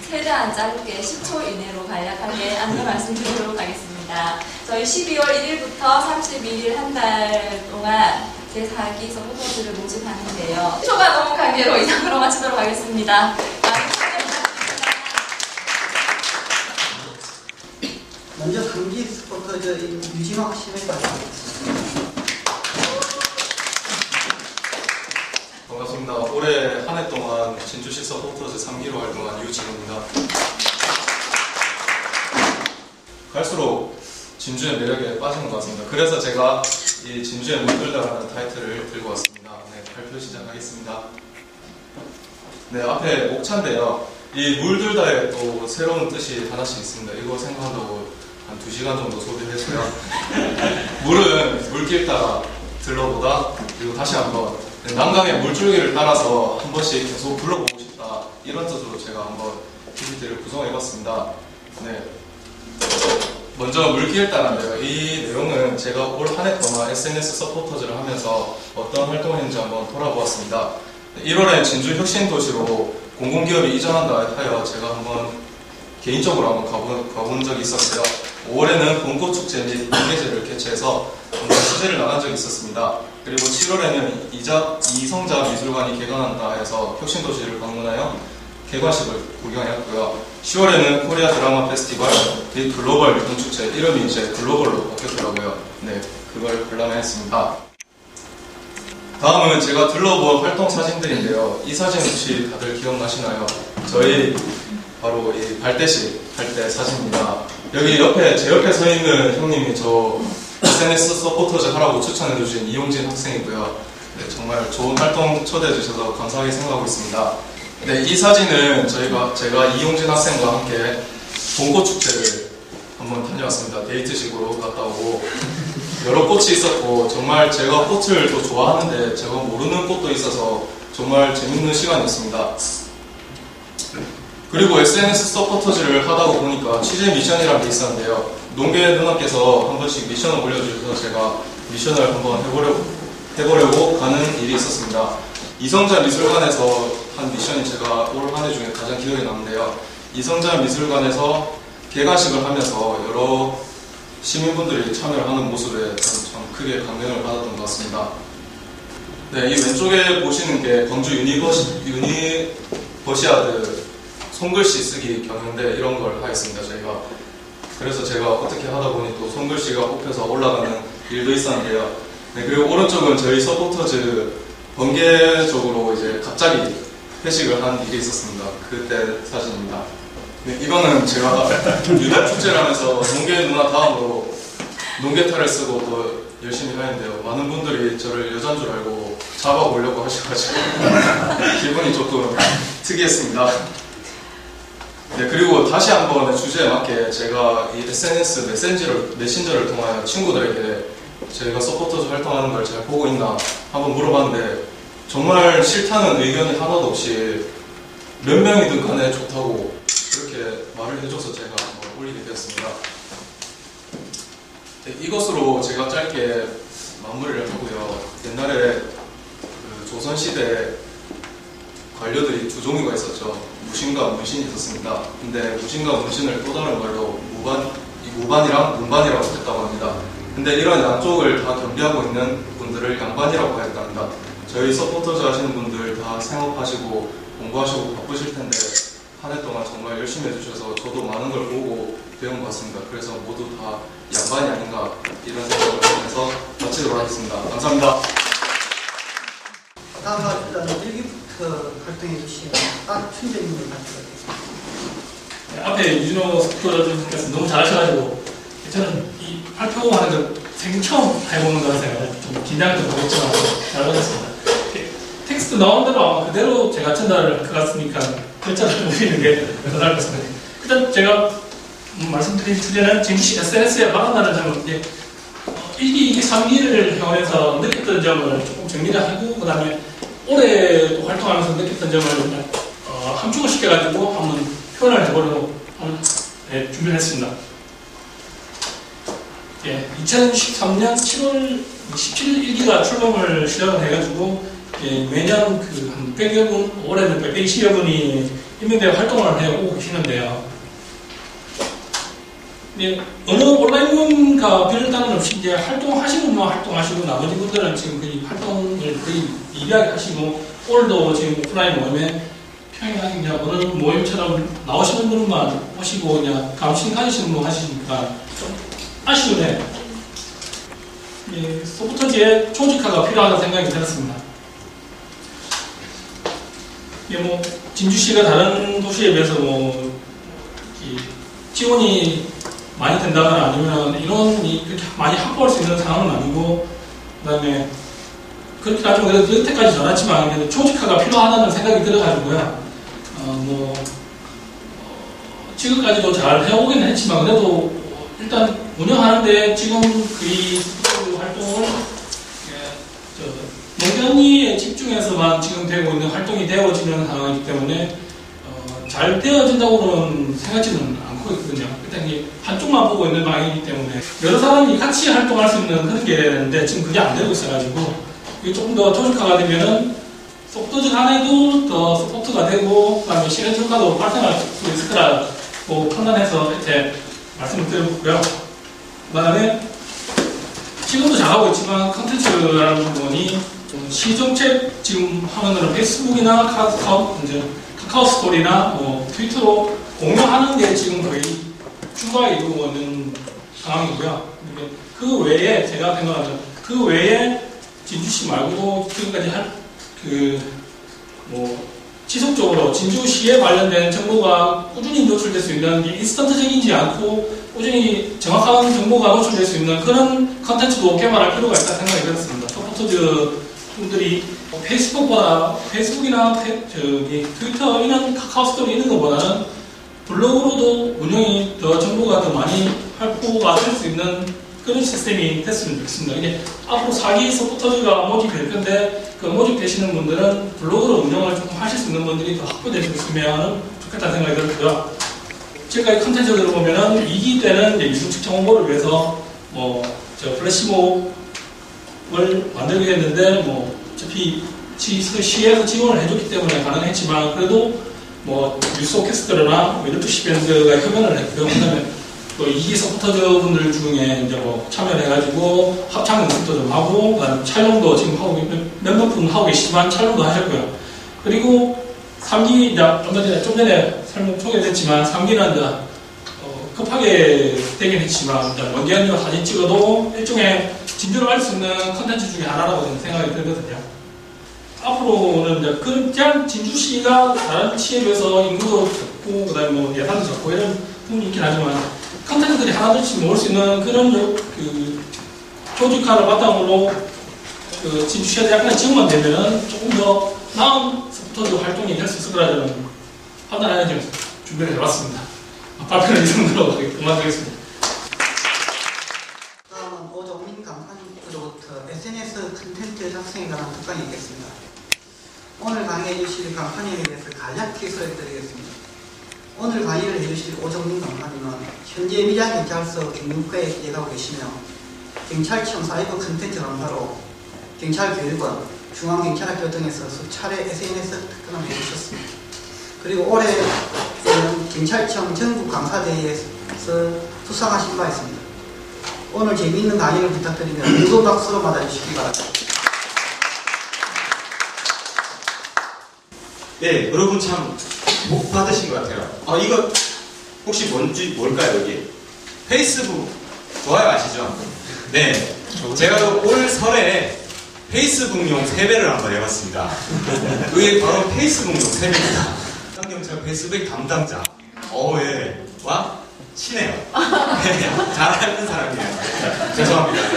최대한 짧게 10초 이내로 간략하게 안내 말씀드리도록 하겠습니다. 저희 12월 1일부터 31일 한 달 동안 제4기 서포터즈를 모집하는데요. 10초가 넘은 관계로 이상으로 마치도록 하겠습니다. 많은 참여 부탁드립니다. 먼저 3기 서포터즈 유진학 씨를 말씀드리겠습니다. 반갑습니다. 올해 한 해 동안 진주시 서포터즈 3기로 활동한 유진입니다. 갈수록 진주의 매력에 빠지는 것 같습니다. 그래서 제가 이 진주의 물들다라는 타이틀을 들고 왔습니다. 네, 발표 시작하겠습니다. 네, 앞에 목차인데요. 이 물들다에 또 새로운 뜻이 하나씩 있습니다. 이거 생각한다고 한 2시간 정도 소비를 했고요. 물은 물길 따라 들러보다, 그리고 다시 한번 난강의 물줄기를 따라서 한 번씩 계속 불러보고 싶다, 이런 뜻으로 제가 한번 PPT를 구성해봤습니다. 네. 먼저 물길 따라인데요. 이 내용은 제가 올 한 해 동안 SNS 서포터즈를 하면서 어떤 활동을 했는지 한번 돌아보았습니다. 1월에 진주 혁신도시로 공공기업이 이전한다 하여 제가 한번 개인적으로 한번 가본 적이 있었어요. 5월에는 봄꽃축제 및 공개제를 개최해서 한번 취재를 나간 적이 있었습니다. 그리고 7월에는 이성자 미술관이 개관한다 해서 혁신도시를 방문하여 개관식을 구경했고요. 10월에는 코리아 드라마 페스티벌 및 글로벌 유통축제, 이름이 이제 글로벌로 바뀌었더라고요. 네, 그걸 관람했습니다. 다음은 제가 둘러본 활동 사진들인데요. 이 사진 혹시 다들 기억나시나요? 저희 바로 이 발대식 할 때 사진입니다. 여기 옆에, 제 옆에 서 있는 형님이 저 SNS 서포터즈 하라고 추천해주신 이용진 학생이고요. 네, 정말 좋은 활동 초대해주셔서 감사하게 생각하고 있습니다. 네, 이 사진은 제가 이용진 학생과 함께 봄꽃축제를 한번 다녀왔습니다. 데이트식으로 갔다 오고 여러 꽃이 있었고, 정말 제가 꽃을 또 좋아하는데 제가 모르는 꽃도 있어서 정말 재밌는 시간이었습니다. 그리고 SNS 서포터즈를 하다 보니까 취재 미션이라는 게 있었는데요. 농계 누나께서 한 번씩 미션을 올려주셔서 제가 미션을 한번 해보려고 가는 일이 있었습니다. 이성자 미술관에서 한 미션이 제가 올 한 해 중에 가장 기억에 남는데요. 이성자 미술관에서 개관식을 하면서 여러 시민분들이 참여를 하는 모습에 참 크게 감명을 받았던 것 같습니다. 네, 이 왼쪽에 보시는 게 광주 유니버시아드 손글씨 쓰기 경연대, 이런 걸 하였습니다, 저희가. 그래서 제가 어떻게 하다 보니 또 손글씨가 뽑혀서 올라가는 일도 있었는데요. 네, 그리고 오른쪽은 저희 서포터즈 번개적으로 이제 갑자기 회식을 한 일이 있었습니다. 그때 사진입니다. 네, 이거는 제가 유럽 축제를 하면서 농계 누나 다음으로 농계탈을 쓰고 또 열심히 하는데요. 많은 분들이 저를 여잔 줄 알고 잡아보려고 하셔가지고 기분이 조금 특이했습니다. 네, 그리고 다시 한번 주제에 맞게 제가 이 SNS 메신저를 통하여 친구들에게 저희가 서포터즈 활동하는 걸 잘 보고 있나 한번 물어봤는데, 정말 싫다는 의견이 하나도 없이 몇 명이든 간에 좋다고 그렇게 말을 해줘서 제가 한번 올리게 되었습니다. 네, 이것으로 제가 짧게 마무리를 하고요. 옛날에 그 조선시대 관료들이 두 종류가 있었죠. 무신과 문신이 있었습니다. 근데 무신과 문신을 또 다른 말로 무반이랑 문반이라고 했다고 합니다. 근데 이런 양쪽을 다 겸비하고 있는 분들을 양반이라고 했답니다. 저희 서포터즈 하시는 분들 다 생업하시고 공부하시고 바쁘실 텐데 한 해 동안 정말 열심히 해주셔서 저도 많은 걸 보고 배운 것 같습니다. 그래서 모두 다 양반이 아닌가, 이런 생각을 하면서 마치도록 하겠습니다. 감사합니다. 다음은 1기부터 활동해주신 춘재님을 발표하겠습니다. 네, 앞에 유진호 스포터즈께서 너무 잘하셔가지고 저는 이 발표하는 거 생전 처음 해보는 거라서 좀 긴장도 좀 했지만 잘 하셨습니다. 텍스트 나온 대로 아마 그대로 제가 전달을 할 것 같으니까 글자를 올리는 게 더 나을 것 같습니다. 일단 제가 말씀드린 주제는 지금 SNS에 막아나는 점은 이제 1기, 2기, 3기를 경험해서 느꼈던 점을 조금 정리를 하고, 그 다음에 올해 또 활동하면서 느꼈던 점을 함축을 시켜가지고 한번 표현을 해보려고 준비를 했습니다. 예, 2013년 7월 17일 1기가 출범을 시작을 해가지고 매년 한 100여 분, 올해는 120여 분이 인명대회 활동을 해오고 계시는데요. 어느 온라인과 별 다른 없이 이제 활동하시는 분만 활동하시고 나머지 분들은 지금 거의 활동을 거의 미비하게 하시고 오늘도 지금 오프라인 모임에 평양에 그냥 어느 모임처럼 나오시는 분만 오시고 그냥 감심 가지시는 분 하시니까 좀 아쉬우네요. 소프트지의 조직화가 필요하다는 생각이 들었습니다. 뭐 진주시가 다른 도시에 비해서 뭐 지원이 많이 된다거나 아니면 인원이 그렇게 많이 확보할 수 있는 상황은 아니고, 그 다음에 그렇게 따지면 그래도 여태까지 전했지만 그래도 조직화가 필요하다는 생각이 들어가지고요. 지금까지도 잘 해오긴 했지만 그래도 일단 운영하는데 지금 그 활동을 농경리에 집중해서만 지금 되고 있는 활동이 되어지는 상황이기 때문에 잘 되어진다고는 생각지는 않고 있거든요. 일단 한쪽만 보고 있는 방향이기 때문에 여러 사람이 같이 활동할 수 있는 그런 게 되는데 지금 그게 안 되고 있어가지고 이게 조금 더 조직화가 되면은 소프트즈 간에도 더 서포트가 되고 그다음에 시너지 효과도 발생할 수 있을 거라고 판단해서 이렇게 말씀을 드렸고요. 그다음에 지금도 잘하고 있지만 컨텐츠라는 부분이 시정책 지금 화면으로 페이스북이나 카카오 스토리나 트위터로 공유하는 게 지금 거의 주가 이루고 있는 상황이고요. 그 외에 제가 생각하는 그 외에 진주시 말고도 지금까지 지속적으로 진주시에 관련된 정보가 꾸준히 노출될 수 있는 인스턴트적이지 않고 꾸준히 정확한 정보가 노출될 수 있는 그런 컨텐츠도 개발할 필요가 있다는 생각이 들었습니다. 서포터즈 분들이 페이스북이나 트위터 이런 카카오 스토리 이런 것보다는 블로그로도 운영이 더 정보가 더 많이 확보가 될 수 있는 그런 시스템이 됐으면 좋겠습니다. 이게 앞으로 4기 서포터즈가 모집될 건데 그 모집되시는 분들은 블로그로 운영을 조금 하실 수 있는 분들이 더 확보될 수 있으면 좋겠다는 생각이 들었고요. 지금까지 컨텐츠를 보면은 2기 때는 유중 측정 홍보를 위해서 플래시몹을 만들게 했는데 어차피 시에서 지원을 해줬기 때문에 가능했지만 그래도 뉴스 오케스트라나 12시 밴드가 협연을 했고요. 그다음에 또 2기 서포터즈 분들 중에 이제 참여를 해가지고 합창 연습도 좀 하고, 그다음에 촬영도 지금 하고 몇몇 분 하고 계시지만 촬영도 하셨고요. 그리고 3기 이제 얼마 전에 좀 전에 설명 소개됐지만 3기는 이제 급하게 되긴 했지만 먼 기한으로 사진 찍어도 일종의 진주를 알 수 있는 컨텐츠 중에 하나라고 저는 생각이 들거든요. 앞으로는 이제 그냥 진주시가 다른 시에 비해서 인구도 적고 그다음에 예산도 적고 이런 부분이 있긴 하지만 컨텐츠들이 하나둘씩 모을 수 있는 그런 조직화를 바탕으로 진주시한테 약간의 지원만 되면은 조금 더 나은 서포터즈 활동이 될 수 있을 거라 저는 판단하여 지금 준비를 해봤습니다. 발표는 이 정도로 그만두겠습니다. 다음은 오정민 강사님으로부터 SNS 콘텐츠 작성에 관한 특강이 있겠습니다. 오늘 강의해 주실 강사님에 대해서 간략히 소개해드리겠습니다. 오늘 강의를 해주실 오정민 강사님은 현재 미장경찰서 경륜과에 일하고 계시며 경찰청 사이버 콘텐츠 강사로 경찰교육원, 중앙경찰학교 등에서 수차례 SNS 특강을 해주셨습니다. 그리고 올해는 경찰청 전국 강사대회에서 수상하신 바 있습니다. 오늘 재미있는 강의를 부탁드리며 무도 박수로 맞아주시기 바랍니다. 네, 여러분 참 복 받으신 것 같아요. 이거 혹시 뭘까요, 여기? 페이스북 좋아요 아시죠? 네, 제가 올 설에 페이스북용 세배를 한번 해봤습니다. 그게 바로 페이스북용 세배입니다. 경찰 페이스북 담당자 예. 와 친해요. 잘하는 사람이에요. 죄송합니다.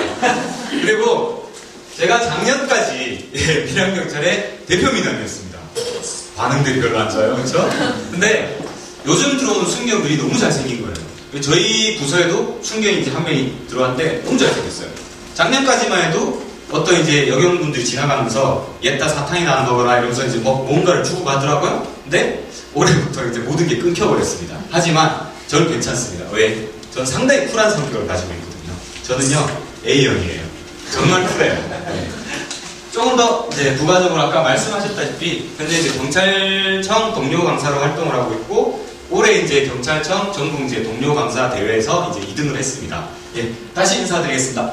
그리고 제가 작년까지 밀양경찰의 대표 민원이었습니다. 반응들이 별로 안 좋아요, 그렇죠? 근데 요즘 들어오는 순경들이 너무 잘생긴 거예요. 저희 부서에도 순경이 이제 한 명이 들어왔는데 너무 잘생겼어요. 작년까지만 해도 어떤 이제 여경분들이 지나가면서 옛다 사탕이 나는 거거나 이러면서 이제 뭔가를 주고 가더라고요. 근데 올해부터 이제 모든 게 끊겨버렸습니다. 하지만 저는 괜찮습니다. 왜? 저는 상당히 쿨한 성격을 가지고 있거든요. 저는요 A형이에요. 정말 쿨해요. 네. 조금 더 이제 부가적으로 아까 말씀하셨다시피 현재 이제 경찰청 동료 강사로 활동을 하고 있고 올해 이제 경찰청 전국 이제 동료 강사 대회에서 이제 2등을 했습니다. 예, 다시 인사드리겠습니다.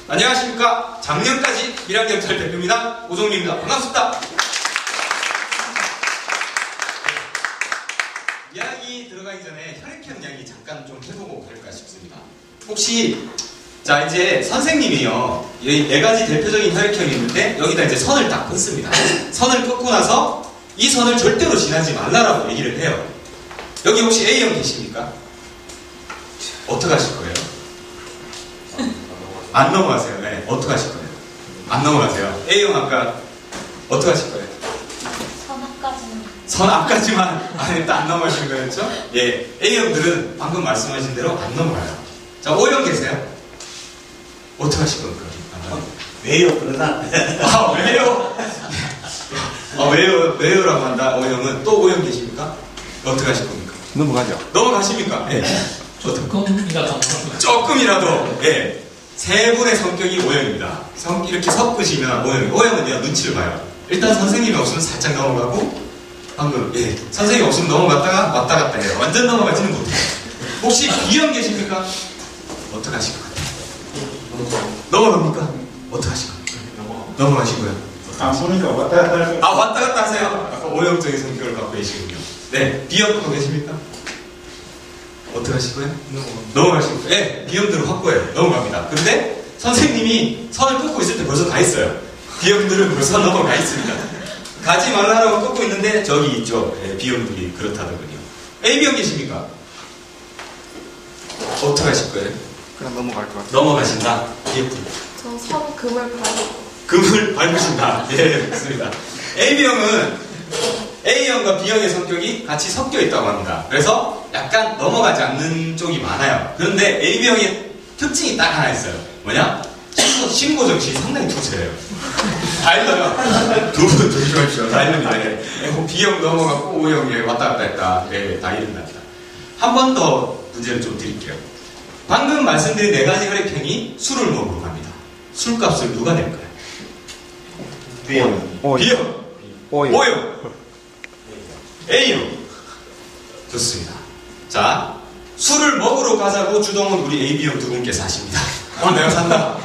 안녕하십니까? 작년까지 밀양경찰 대표입니다. 오종리입니다. 반갑습니다. 이야기 들어가기 전에 혈액형 이야기 잠깐 좀 해보고 갈까 싶습니다. 혹시 자 이제 선생님이요 이 4가지 대표적인 혈액형이 있는데 여기다 이제 선을 딱 긋습니다. 선을 긋고 나서 이 선을 절대로 지나지 말라라고 얘기를 해요. 여기 혹시 A형 계십니까? 어떻게 하실 거예요? 안 넘어가세요. 네, 어떻게 하실 거예요? 안 넘어가세요. A형 아까 어떻게 하실 거예요? 선 앞까지만 일단 안 넘어가시는 거였죠? 예, A형들은 방금 말씀하신 대로 안 넘어가요. 자, O형 계세요? 어떻게 하실 겁니까? 왜요? 그러나 아, 왜요? 아, 왜요라고 한다. O형은 또 O형 계십니까? 어떻게 하실 겁니까? 넘어가죠. 넘어가십니까? 예. 조금이라도 조금이라도, 예. 세 분의 성격이 O형입니다. 이렇게 섞으시면 O형은요, 눈치를 봐요. 일단 선생님이 없으면 살짝 넘어가고, 방금, 예. 선생님이 없으면 넘어갔다가 왔다 갔다 해요. 완전 넘어가지는 못해요. 혹시 B형 계십니까? 어떻게 하실 것 같아요? 넘어갑니까? 어떻게 하실 겁니까? 넘어가시고요. 안 보니까 왔다 갔다 할 거. 아, 왔다 갔다 하세요? 아까 O형적인 성격을 갖고 계시군요. 네. B형 갖고 계십니까? 어떻게 하실 거예요? 넘어가시고. 예, B형들은 확고해요. 넘어갑니다. 근데 선생님이 선을 긋고 있을 때 벌써 가 있어요. B형들은 벌써 넘어가 있습니다. 가지 말라라고 긋고 있는데 저기 있죠. 예, B형들이 그렇다더군요. A형 계십니까? 어떻게 하실 거예요? 그냥 넘어갈 것 같아요. 넘어가신다. 예. 저 선 금을 밟고 금을 밟으신다. 예, 맞습니다. A형은 A형과 B형의 성격이 같이 섞여 있다고 합니다. 그래서 약간 넘어가지 않는 쪽이 많아요. 그런데 AB형의 특징이 딱 하나 있어요. 뭐냐? 신고 정신이 상당히 투철해요. 다 일러요. 두 분 조심하십시오. 다 일릅니다. 예. B형 넘어가고 O형이 왔다 갔다 했다. 예, 다 이른답니다. 한 번 더 문제를 좀 드릴게요. 방금 말씀드린 4가지 혈액형이 술을 먹으러 갑니다. 술값을 누가 낼까요? B형. B형. O형. O형. A형. 좋습니다. 자, 술을 먹으러 가자고 주동은 우리 AB형 두 분께서 하십니다. 오늘 내가 산다.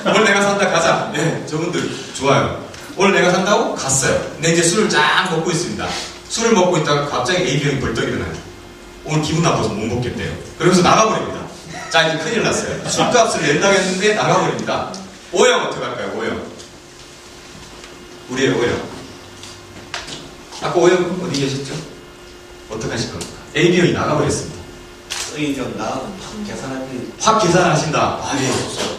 오늘 내가 산다. 가자. 네, 저분들 좋아요. 오늘 내가 산다고 갔어요. 근데 이제 술을 쫙 먹고 있습니다. 술을 먹고 있다가 갑자기 AB형이 벌떡 일어나요. 오늘 기분 나빠서 못 먹겠대요. 그러면서 나가버립니다. 자, 이제 큰일 났어요. 술값을 낸다고 했는데 나가버립니다. O형 어떻게 할까요? O형. 우리의 O형. 아까 O형 어디 계셨죠? 어떻게 하실 겁니까? AB형이 나가버렸습니다. 의견 나하고 계산할 때 확 계산하신다. 아, 예.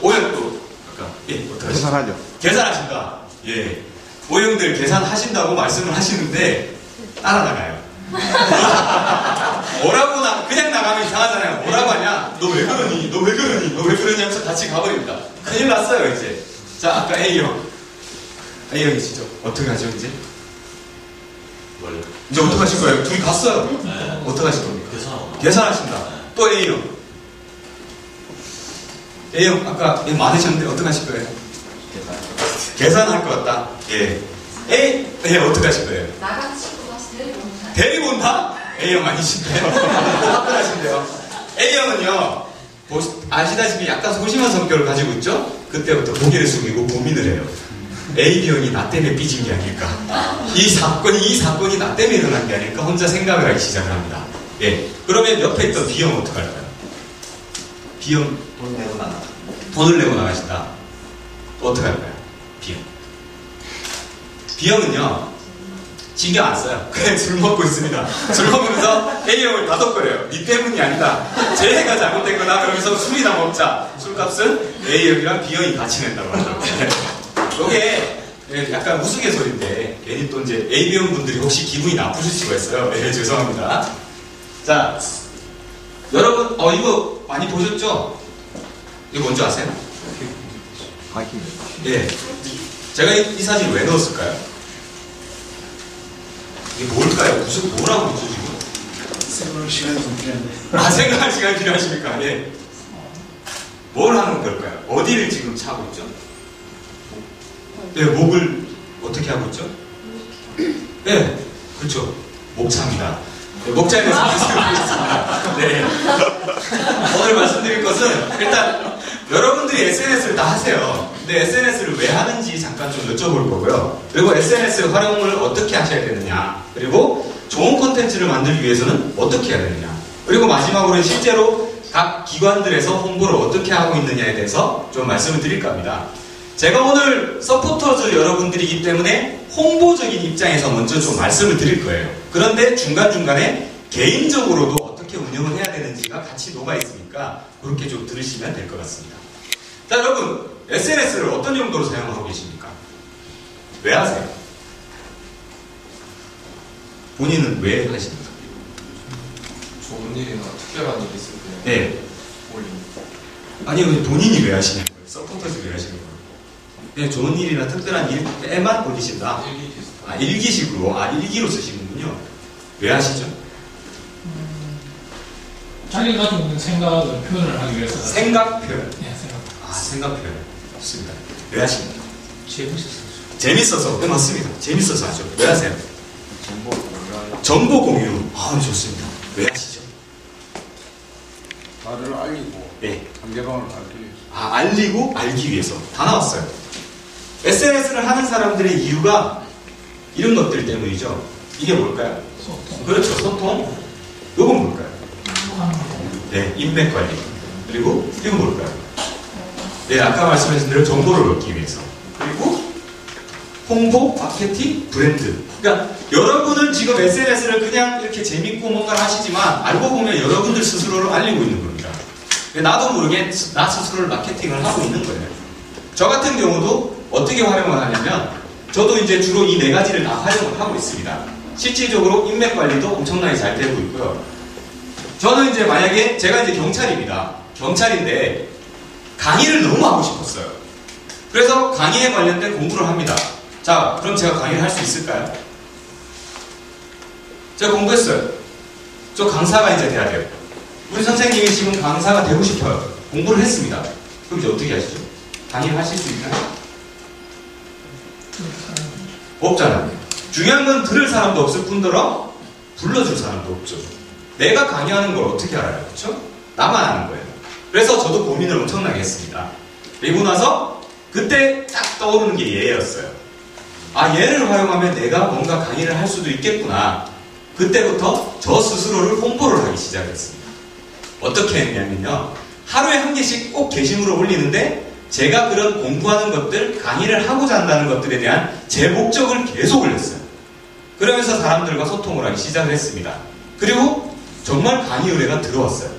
O형도 아까 예, 어떻게 하시죠? 계산하죠. 계산하신다. 예. O형들 계산하신다고 말씀을 하시는데 따라나가요. 뭐라고 그냥 나가면 이상하잖아요. 뭐라고 하냐? 너 왜 그러니? 너 왜 그러니? 너 왜 그러니? 하면서 같이 가버립니다. 큰일 났어요, 이제. 자, 아까 A형. A형이시죠? 어떻게 하죠, 이제? 뭘? 이제 어떻게 하실 거예요? 둘이 갔어요. 네. 어떻게 하실 겁니까? 계산. 계산하신다. 또 A형. A형, 아까 많으셨는데 어떻게 하실 거예요? 계산할 것 같다. 예. 예, 어떻게 하실 거예요? 나간 친구 가서 데리고 온다. 데리고 온다? A형 아니신데? 화끈하신데요? A형은요, 아시다시피 약간 소심한 성격을 가지고 있죠? 그때부터 고개를 숙이고 고민을 해요. AB형이 나 때문에 삐진 게 아닐까? 이 사건이 나 때문에 일어난 게 아닐까? 혼자 생각을 하기 시작을 합니다. 예. 그러면 옆에 있던 B형 어떻게 할까요? B형 돈 내고 나가. 돈을 내고 나가신다. 어떻게 할까요? B형. B형은요, 신경 안 써요. 그냥 술 먹고 있습니다. 술 먹으면서 A형을 다독거려요. 니 때문이 아니다. 제 해가 잘못된 거다. 그러면서 술이나 먹자. 술값은 A형이랑 B형이 같이 낸다고 하더라고요. 이게 약간 우스갯소리인데 괜히 또 이제 AB형 분들이 혹시 기분이 나쁘실 수가 있어요. 네, 죄송합니다. 자, 여러분, 이거 많이 보셨죠? 이거 뭔지 아세요? 하이킹. 예. 제가 이 사진 왜 넣었을까요? 이게 뭘까요? 무슨 뭐라고 있죠 지금? 생활 시간이 좀 필요한데. 아, 생각할 시간이 필요하십니까? 예. 뭘 하는 걸까요? 어디를 지금 차고 있죠? 네, 목을 어떻게 하고 있죠? 네, 그렇죠. 목차입니다. 네, 목차에 대해서 말씀드리겠습니다. 네. 오늘 말씀드릴 것은 일단 여러분들이 SNS를 다 하세요. 근데 SNS를 왜 하는지 잠깐 좀 여쭤볼 거고요. 그리고 SNS 활용을 어떻게 하셔야 되느냐. 그리고 좋은 콘텐츠를 만들기 위해서는 어떻게 해야 되느냐. 그리고 마지막으로 실제로 각 기관들에서 홍보를 어떻게 하고 있느냐에 대해서 좀 말씀을 드릴까 합니다. 제가 오늘 서포터즈 여러분들이기 때문에 홍보적인 입장에서 먼저 좀 말씀을 드릴 거예요. 그런데 중간중간에 개인적으로도 어떻게 운영을 해야 되는지가 같이 녹아 있으니까 그렇게 좀 들으시면 될 것 같습니다. 자, 여러분, SNS를 어떤 용도로 사용하고 계십니까? 왜 하세요? 본인은 왜 하십니까? 좋은 일이나 특별한 일이 있을 때 네. 올립니다. 아니요, 본인이 왜 하시는 거예요? 서포터즈 왜 하시는 거예요? 네, 좋은 일이나 특별한 일 때만 올리신다? 일기 비슷한. 아, 일기식으로. 아, 일기로 쓰시는군요. 왜 하시죠? 자기가 가지고 있는 생각을 표현을 하기 위해서. 생각 표현. 네, 생각. 아, 생각 표현. 좋습니다. 왜 하십니까? 재밌었어요. 재밌어서. 네, 맞습니다. 재밌어서 하죠. 왜 하세요? 정보 공유하는 정보 공유. 아, 좋습니다. 왜 하시죠? 나를 알리고 네. 상대방을 알기 위해서. 아, 알리고 알기 위해서. 다 나왔어요. SNS를 하는 사람들의 이유가 이런 것들 때문이죠. 이게 뭘까요? 소통. 그렇죠. 소통. 요건 뭘까요? 하는 거. 네, 인맥 관리. 그리고 이건 뭘까요? 네, 아까 말씀하신 대로 정보를 얻기 위해서. 그리고 홍보, 마케팅, 브랜드. 그러니까 여러분은 지금 SNS를 그냥 이렇게 재밌고 뭔가를 하시지만 알고 보면 여러분들 스스로를 알리고 있는 겁니다. 나도 모르게 나 스스로를 마케팅을 하고 있는 거예요. 저 같은 경우도 어떻게 활용을 하냐면 저도 이제 주로 이 네 가지를 다 활용을 하고 있습니다. 실질적으로 인맥 관리도 엄청나게 잘 되고 있고요. 저는 이제 만약에 제가 이제 경찰입니다. 경찰인데 강의를 너무 하고 싶었어요. 그래서 강의에 관련된 공부를 합니다. 자, 그럼 제가 강의를 할 수 있을까요? 제가 공부했어요. 저 강사가 이제 돼야 돼요. 우리 선생님이 지금 강사가 되고 싶어요. 공부를 했습니다. 그럼 이제 어떻게 하시죠? 강의를 하실 수 있나요? 없잖아요. 중요한 건 들을 사람도 없을 뿐더러 불러줄 사람도 없죠. 내가 강의하는 걸 어떻게 알아요? 그렇죠? 나만 아는 거예요. 그래서 저도 고민을 엄청나게 했습니다. 그리고 나서 그때 딱 떠오르는 게 얘였어요. 아, 얘를 활용하면 내가 뭔가 강의를 할 수도 있겠구나. 그때부터 저 스스로를 홍보를 하기 시작했습니다. 어떻게 했냐면요. 하루에 한 개씩 꼭 게시물을 올리는데 제가 그런 공부하는 것들, 강의를 하고자 한다는 것들에 대한 제 목적을 계속 올렸어요. 그러면서 사람들과 소통을 하기 시작을 했습니다. 그리고 정말 강의 의뢰가 들어왔어요.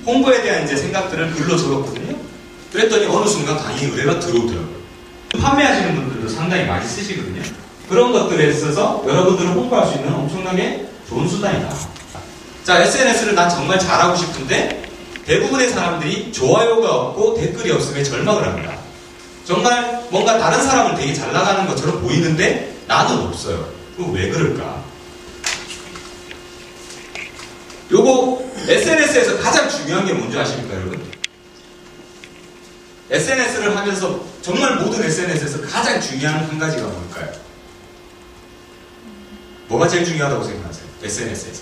홍보에 대한 이제 생각들을 글로 적었거든요. 그랬더니 어느 순간 강의 의뢰가 들어오더라고요. 판매하시는 분들도 상당히 많이 쓰시거든요. 그런 것들에 있어서 여러분들을 홍보할 수 있는 엄청나게 좋은 수단이다. 자, SNS를 난 정말 잘하고 싶은데 대부분의 사람들이 좋아요가 없고 댓글이 없으면 절망을 합니다. 정말 뭔가 다른 사람은 되게 잘 나가는 것처럼 보이는데 나는 없어요. 그럼 왜 그럴까? 요거 SNS에서 가장 중요한 게 뭔지 아십니까, 여러분? SNS를 하면서 정말 모든 SNS에서 가장 중요한 한 가지가 뭘까요? 뭐가 제일 중요하다고 생각하세요? SNS에서.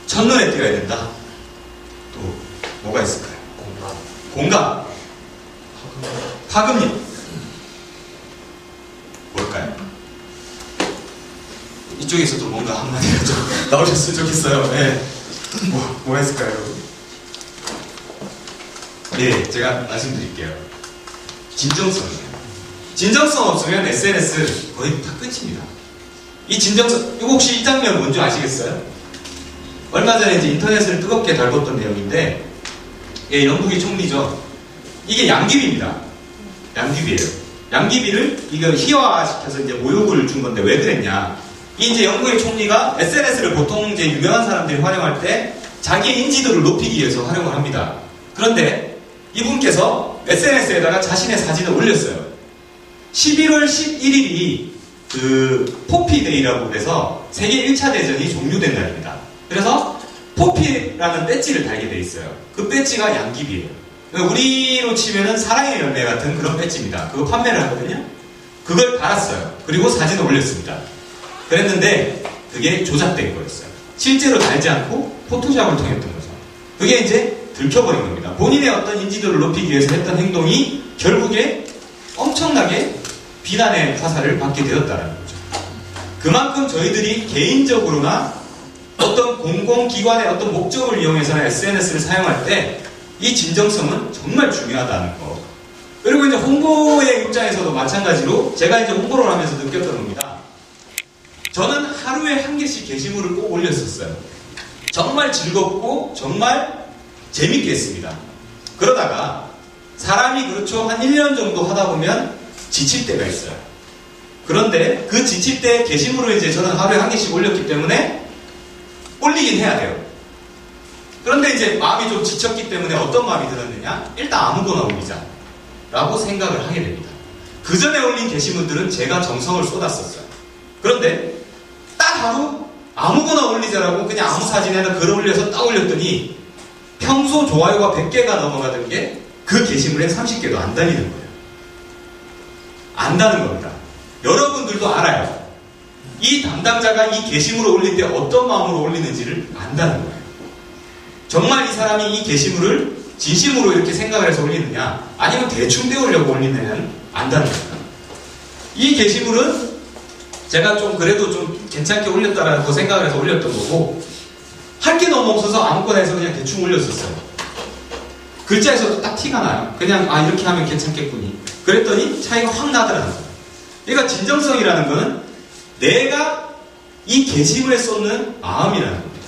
첫눈에 띄어야 된다. 또 뭐가 있을까요? 공감. 파급력. 뭘까요? 이쪽에서도 뭔가 한마디가 좀 나오셨으면 좋겠어요. 네. 뭐가 있을까요, 여러분? 네, 제가 말씀드릴게요. 진정성이에요. 진정성 없으면 SNS 거의 다 끝입니다. 이 진정성, 이거 혹시 이 장면 뭔지 아시겠어요? 얼마 전에 이제 인터넷을 뜨겁게 달궜던 내용인데, 예, 영국의 총리죠. 이게 양귀비입니다. 양귀비예요. 양귀비를 이거 희화시켜서 이제 모욕을 준 건데 왜 그랬냐? 이 이제 영국의 총리가 SNS를 보통 이제 유명한 사람들이 활용할 때 자기의 인지도를 높이기 위해서 활용을 합니다. 그런데 이분께서 SNS에다가 자신의 사진을 올렸어요. 11월 11일이 그 포피데이라고 해서 세계 1차 대전이 종료된 날입니다. 그래서 포피라는 배지를 달게 돼 있어요. 그 배지가 양귀비예요. 우리로 치면은 사랑의 열매 같은 그런 배지입니다. 그거 판매를 하거든요. 그걸 달았어요. 그리고 사진을 올렸습니다. 그랬는데 그게 조작된 거였어요. 실제로 달지 않고 포토샵을 통했던 거죠. 그게 이제 들켜버린 겁니다. 본인의 어떤 인지도를 높이기 위해서 했던 행동이 결국에 엄청나게 비난의 화살을 받게 되었다는 거죠. 그만큼 저희들이 개인적으로나 어떤 공공기관의 어떤 목적을 이용해서는 SNS를 사용할 때 이 진정성은 정말 중요하다는 거. 그리고 이제 홍보의 입장에서도 마찬가지로 제가 이제 홍보를 하면서 느꼈던 겁니다. 저는 하루에 한 개씩 게시물을 꼭 올렸었어요. 정말 즐겁고 정말 재밌게 했습니다. 그러다가 사람이 그렇죠. 한 1년 정도 하다 보면 지칠 때가 있어요. 그런데 그 지칠 때 게시물을 이제 저는 하루에 한 개씩 올렸기 때문에 올리긴 해야 돼요. 그런데 이제 마음이 좀 지쳤기 때문에 어떤 마음이 들었느냐? 일단 아무거나 올리자 라고 생각을 하게 됩니다. 그 전에 올린 게시물들은 제가 정성을 쏟았었어요. 그런데 딱 하루 아무거나 올리자라고 그냥 아무 사진에다 글 올려서 딱 올렸더니 평소 좋아요가 100개가 넘어가던 게 그 게시물에 30개도 안 달리는 거예요. 안다는 겁니다. 여러분들도 알아요. 이 담당자가 이 게시물을 올릴 때 어떤 마음으로 올리는지를 안다는 거예요. 정말 이 사람이 이 게시물을 진심으로 이렇게 생각을 해서 올리느냐 아니면 대충 배우려고 올리느냐는 안다는 겁니다. 이 게시물은 제가 좀 그래도 좀 괜찮게 올렸다라고 생각을 해서 올렸던 거고 할 게 너무 없어서 아무거나 해서 그냥 대충 올렸었어요. 글자에서도 딱 티가 나요. 그냥 이렇게 하면 괜찮겠구니. 그랬더니 차이가 확 나더라는 거예요. 그러니까 진정성이라는 거는 내가 이 게시물에 쏟는 마음이라는 겁니다.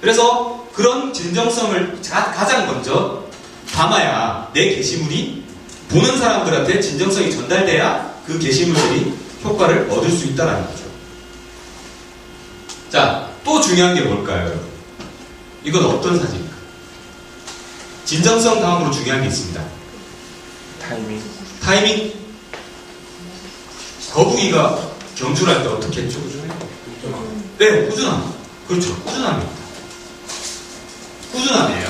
그래서 그런 진정성을 가장 먼저 담아야 내 게시물이 보는 사람들한테 진정성이 전달돼야 그 게시물들이 효과를 얻을 수 있다는 거죠. 자, 또 중요한 게 뭘까요, 여러분? 이건 어떤 사진입니까? 진정성 다음으로 중요한 게 있습니다. 타이밍. 거북이가 경주를 할 때 어떻게 했죠? 네, 꾸준함. 그렇죠. 꾸준함입니다. 꾸준함이에요.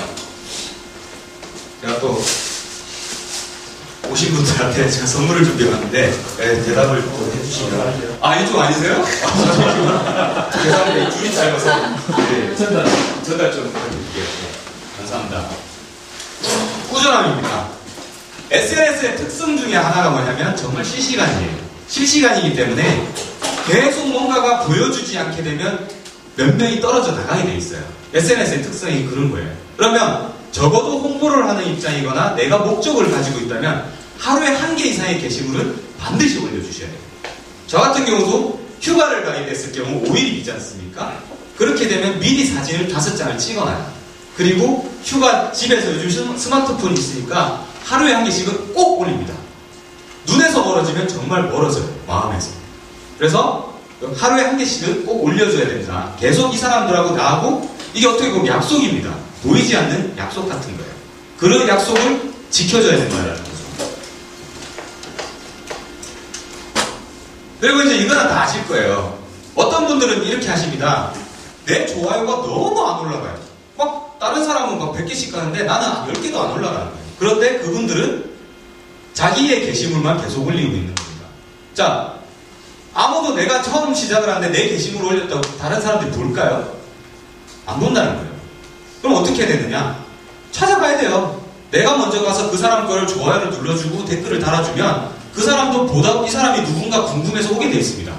제가 또 오신 분들한테 제가 선물을 준비해왔는데 대답을 또 해주시면 이쪽 아니세요? 죄송합니다. 줄이 짧아서 전달 좀 부탁드릴게요. 감사합니다. 꾸준함입니다. SNS의 특성 중에 하나가 뭐냐면 정말 실시간이에요. 실시간이기 때문에 계속 뭔가가 보여주지 않게 되면 몇 명이 떨어져 나가게 돼 있어요. SNS의 특성이 그런 거예요. 그러면 적어도 홍보를 하는 입장이거나 내가 목적을 가지고 있다면 하루에 한 개 이상의 게시물은 반드시 올려주셔야 돼요. 저 같은 경우도 휴가를 가게 됐을 경우 5일이지 않습니까? 그렇게 되면 미리 사진을 5장을 찍어놔요. 그리고 휴가 집에서 요즘 스마트폰이 있으니까 하루에 한 개씩은 꼭 올립니다. 눈에서 멀어지면 정말 멀어져요. 마음에서. 그래서 하루에 한 개씩은 꼭 올려줘야 된다. 계속 이 사람들하고 나하고 이게 어떻게 보면 약속입니다. 보이지 않는 약속 같은 거예요. 그런 약속을 지켜줘야 된다는 거죠. 그리고 이제 이거는 다 아실 거예요. 어떤 분들은 이렇게 하십니다. 내 좋아요가 너무 안 올라가요. 막 다른 사람은 막 100개씩 가는데 나는 10개도 안 올라가는 거예요. 그런데 그분들은 자기의 게시물만 계속 올리고 있는 겁니다. 자, 아무도 내가 처음 시작을 하는데 내 게시물을 올렸다고 다른 사람들이 볼까요? 안 본다는 거예요. 그럼 어떻게 해야 되느냐? 찾아가야 돼요. 내가 먼저 가서 그 사람 거를 좋아요를 눌러주고 댓글을 달아주면 그 사람도 보다 이 사람이 누군가 궁금해서 오게 돼 있습니다.